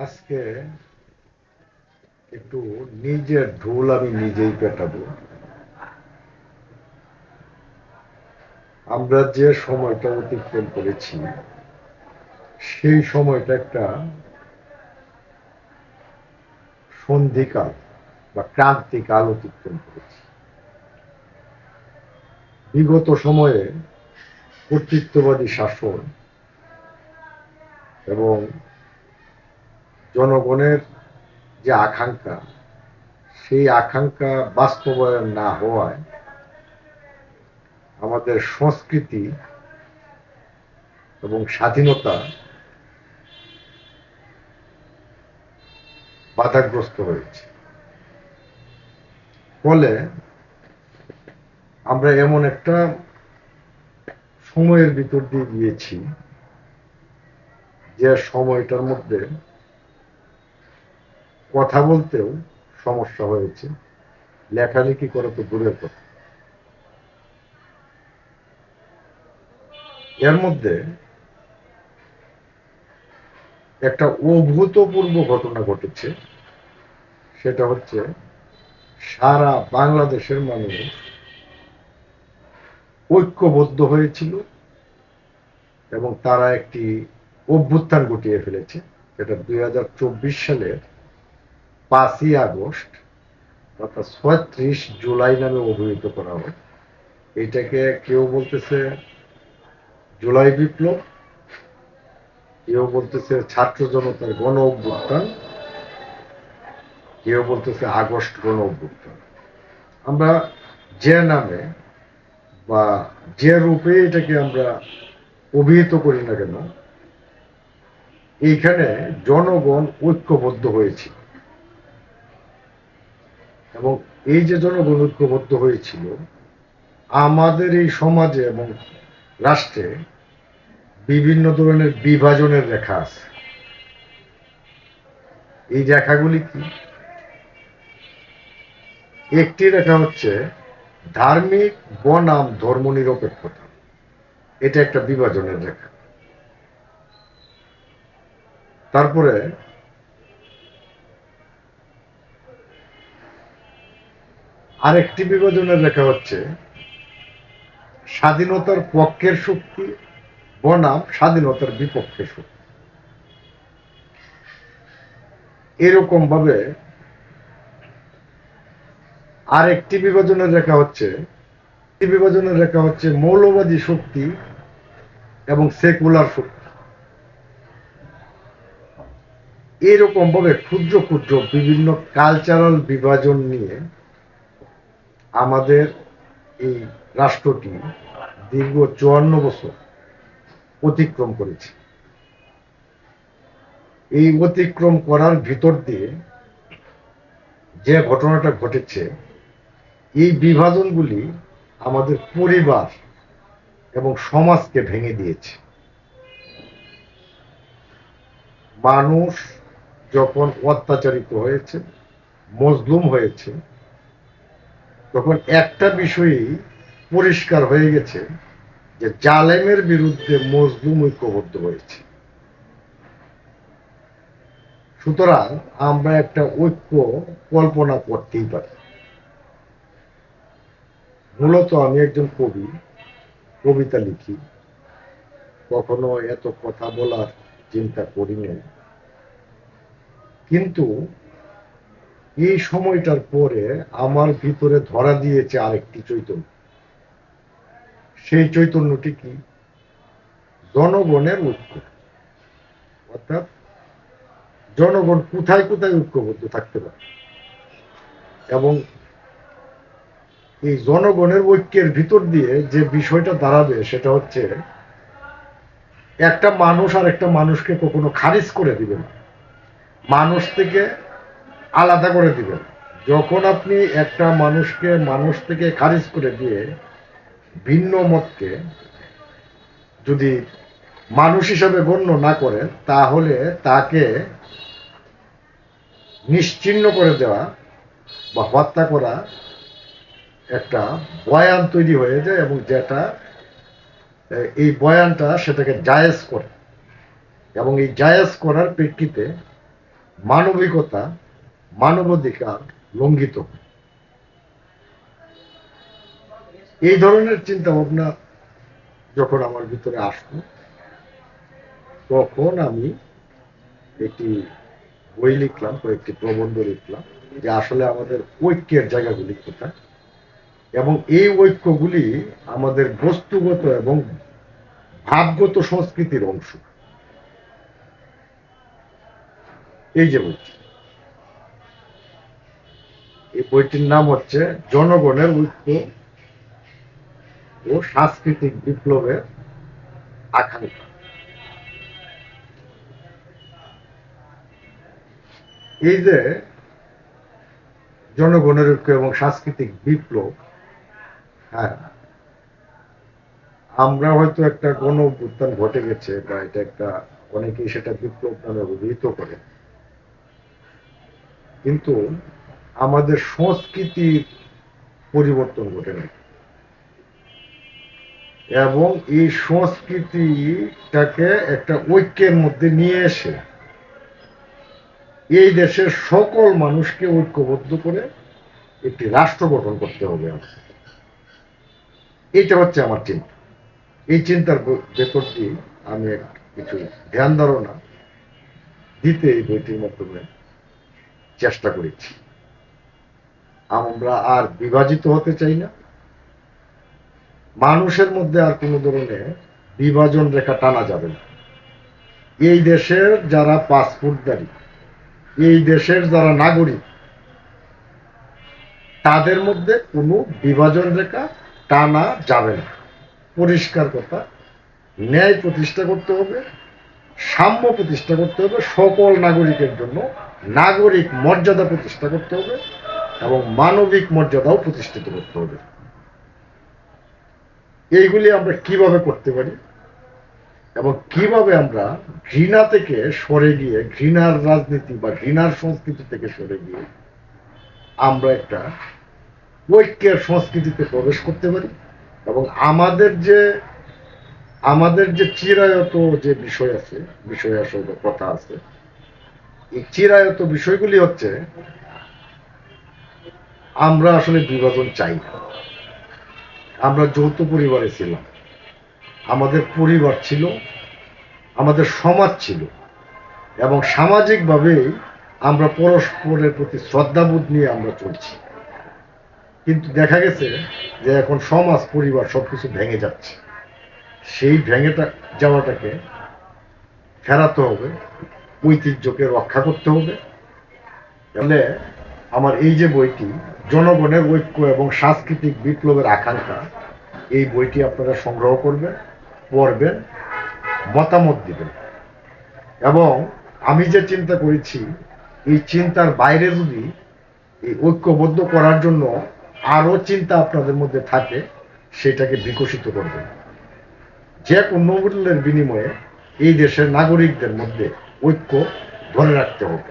আজকে একটু নিজের ঢোল আমি নিজেই পেটাবো। আমরা যে সময়টা অতিক্রম করেছি সেই সময়টা একটা সন্ধিকাল বা ক্রান্তিকাল অতিক্রম করেছি। বিগত সময়ে কর্তৃত্ববাদী শাসন এবং জনগণের যে আকাঙ্ক্ষা, সেই আকাঙ্ক্ষা বাস্তবায়ন না হওয়ায় আমাদের সংস্কৃতি এবং স্বাধীনতা বাধাগ্রস্ত হয়েছে। ফলে আমরা এমন একটা সময়ের ভিতর দিয়ে গিয়েছি যে সময়টার মধ্যে কথা বলতেও সমস্যা হয়েছে, লেখালেখি করা তো দূরের কথা। এর মধ্যে একটা অভূতপূর্ব ঘটনা ঘটেছে, সেটা হচ্ছে সারা বাংলাদেশের মানুষ ঐক্যবদ্ধ হয়েছিল এবং তারা একটি অভ্যুত্থান ঘটিয়ে ফেলেছে। এটা 2024 সালের 5ই আগস্ট অর্থাৎ 36 জুলাই নামে অভিহিত করা হয়। এটাকে কেউ বলতেছে জুলাই বিপ্লব, কেউ বলতেছে ছাত্র জনতার গণ অভ্যুত্থান, কেউ বলতেছে আগস্ট গণ অভ্যুত্থান। আমরা যে নামে বা যে রূপে এটাকে আমরা অভিহিত করি না কেন, এইখানে জনগণ ঐক্যবদ্ধ হয়েছিল এবং এই যে জনগণ ঐক্যবদ্ধ হয়েছিল, আমাদের এই সমাজে এবং রাষ্ট্রে বিভিন্ন ধরনের বিভাজনের রেখা আছে। এই রেখাগুলি কি? একটি রেখা হচ্ছে ধার্মিক বনাম ধর্মনিরপেক্ষতা, এটা একটা বিভাজনের রেখা। তারপরে আরেকটি বিভাজনের রেখা হচ্ছে স্বাধীনতার পক্ষের শক্তি বনাম স্বাধীনতার বিপক্ষের শক্তি। এরকম ভাবে আরেকটি বিভাজনের রেখা হচ্ছে মৌলবাদী শক্তি এবং সেকুলার শক্তি। এরকম ভাবে ক্ষুদ্র ক্ষুদ্র বিভিন্ন কালচারাল বিভাজন নিয়ে আমাদের এই রাষ্ট্রটি দীর্ঘ 54 বছর অতিক্রম করেছে। এই অতিক্রম করার ভিতর দিয়ে যে ঘটনাটা ঘটেছে, এই বিভাজনগুলি আমাদের পরিবার এবং সমাজকে ভেঙে দিয়েছে। মানুষ যখন অত্যাচারিত হয়েছে, মজলুম হয়েছে, তখন একটা বিষয়ই পরিষ্কার হয়ে গেছে যে জালেমের বিরুদ্ধে মজলুম ঐক্যবদ্ধ হয়েছে। সুতরাং আমরা একটা ঐক্য কল্পনা করতেই পারি। মূলত আমি একজন কবি, কবিতা লিখি, কখনো এত কথা বলার চিন্তা করিনি, কিন্তু এই সময়টার পরে আমার ভিতরে ধরা দিয়েছে আরেকটি চৈতন্য। সেই চৈতন্যটি কি? জনগণের ঐক্য। অর্থাৎ জনগণ কোথায় কোথায় ঐক্যবদ্ধ থাকতে পারে এবং এই জনগণের ঐক্যের ভিতর দিয়ে যে বিষয়টা দাঁড়াবে সেটা হচ্ছে একটা মানুষ আর একটা মানুষকে কখনো খারিজ করে দিবে না, মানুষ থেকে আলাদা করে দিবে না। যখন আপনি একটা মানুষকে মানুষ থেকে খারিজ করে দিয়ে ভিন্ন মতকে যদি মানুষ হিসাবে গণ্য না করেন, তাহলে তাকে নিশ্চিহ্ন করে দেওয়া বা হত্যা করা একটা বয়ান তৈরি হয়ে যায় এবং যেটা এই বয়ানটা সেটাকে জায়েজ করে এবং এই জায়েজ করার প্রেক্ষিতে মানবিকতা, মানবাধিকার লঙ্ঘিত হয়। এই ধরনের চিন্তা ভাবনা যখন আমার ভিতরে আসলো, তখন আমি একটি বই লিখলাম, কয়েকটি প্রবন্ধ লিখলাম যে আসলে আমাদের ঐক্যের জায়গাগুলি কোথায়, এবং এই ঐক্যগুলি আমাদের বস্তুগত এবং ভাবগত সংস্কৃতির অংশ। এই যে বইটি, এই বইটির নাম হচ্ছে জনগণের ঐক্য ও সাংস্কৃতিক বিপ্লবের আকাঙ্ক্ষা। এই যে জনগণের ঐক্য এবং সাংস্কৃতিক বিপ্লব, হ্যাঁ, আমরা হয়তো একটা গণ অভ্যুত্থান ঘটে গেছে, বা এটা একটা, অনেকেই সেটা বিপ্লব নামে অভিহিত করে, কিন্তু আমাদের সংস্কৃতির পরিবর্তন ঘটে নাই। এবং এই সংস্কৃতিটাকে একটা ঐক্যের মধ্যে নিয়ে এসে এই দেশের সকল মানুষকে ঐক্যবদ্ধ করে একটি রাষ্ট্র গঠন করতে হবে। এটা হচ্ছে আমার চিন্তা। এই চিন্তার ভেতর দিয়ে আমি কিছু ধ্যান ধারণা দিতে এই বইটির মাধ্যমে চেষ্টা করেছি। আমরা আর বিভাজিত হতে চাই না, মানুষের মধ্যে আর কোনো ধরনের বিভাজন রেখা টানা যাবে না। এই দেশের যারা পাসপোর্টধারী, এই দেশের যারা নাগরিক, তাদের মধ্যে কোনো বিভাজন রেখা টানা যাবে না। পরিষ্কার কথা, ন্যায় প্রতিষ্ঠা করতে হবে, সাম্য প্রতিষ্ঠা করতে হবে, সকল নাগরিকের জন্য নাগরিক মর্যাদা প্রতিষ্ঠা করতে হবে, এবং মানবিক মর্যাদাও প্রতিষ্ঠিত করতে হবে। এইগুলি আমরা কিভাবে করতে পারি, এবং কিভাবে আমরা ঘৃণা থেকে সরে গিয়ে, ঘৃণার রাজনীতি বা ঘৃণার সংস্কৃতি থেকে সরে গিয়ে আমরা একটা ঐক্যের সংস্কৃতিতে প্রবেশ করতে পারি, এবং আমাদের যে চিরায়ত যে বিষয় আছে, বিষয় আসলে কথা আছে, এই চিরায়ত বিষয়গুলি হচ্ছে, আমরা আসলে বিভাজন চাই না। আমরা যৌথ পরিবারে ছিলাম, আমাদের পরিবার ছিল, আমাদের সমাজ ছিল, এবং সামাজিকভাবেই আমরা পরস্পরের প্রতি শ্রদ্ধাবোধ নিয়ে আমরা চলছি। কিন্তু দেখা গেছে যে এখন সমাজ, পরিবার সবকিছু ভেঙে যাচ্ছে। সেই ভেঙে যাওয়াটাকে ফেরাতে হবে, ঐতিহ্যকে রক্ষা করতে হবে। তাহলে আমার এই যে বইটি, জনগণের ঐক্য এবং সাংস্কৃতিক বিপ্লবের আকাঙ্ক্ষা, এই বইটি আপনারা সংগ্রহ করবেন, পড়বেন, মতামত দিবেন। এবং আমি যে চিন্তা করেছি, এই চিন্তার বাইরে যদি এই ঐক্যবদ্ধ করার জন্য আরো চিন্তা আপনাদের মধ্যে থাকে, সেটাকে বিকশিত করবেন। যে কোনো মূল্যের বিনিময়ে এই দেশের নাগরিকদের মধ্যে ঐক্য ধরে রাখতে হবে।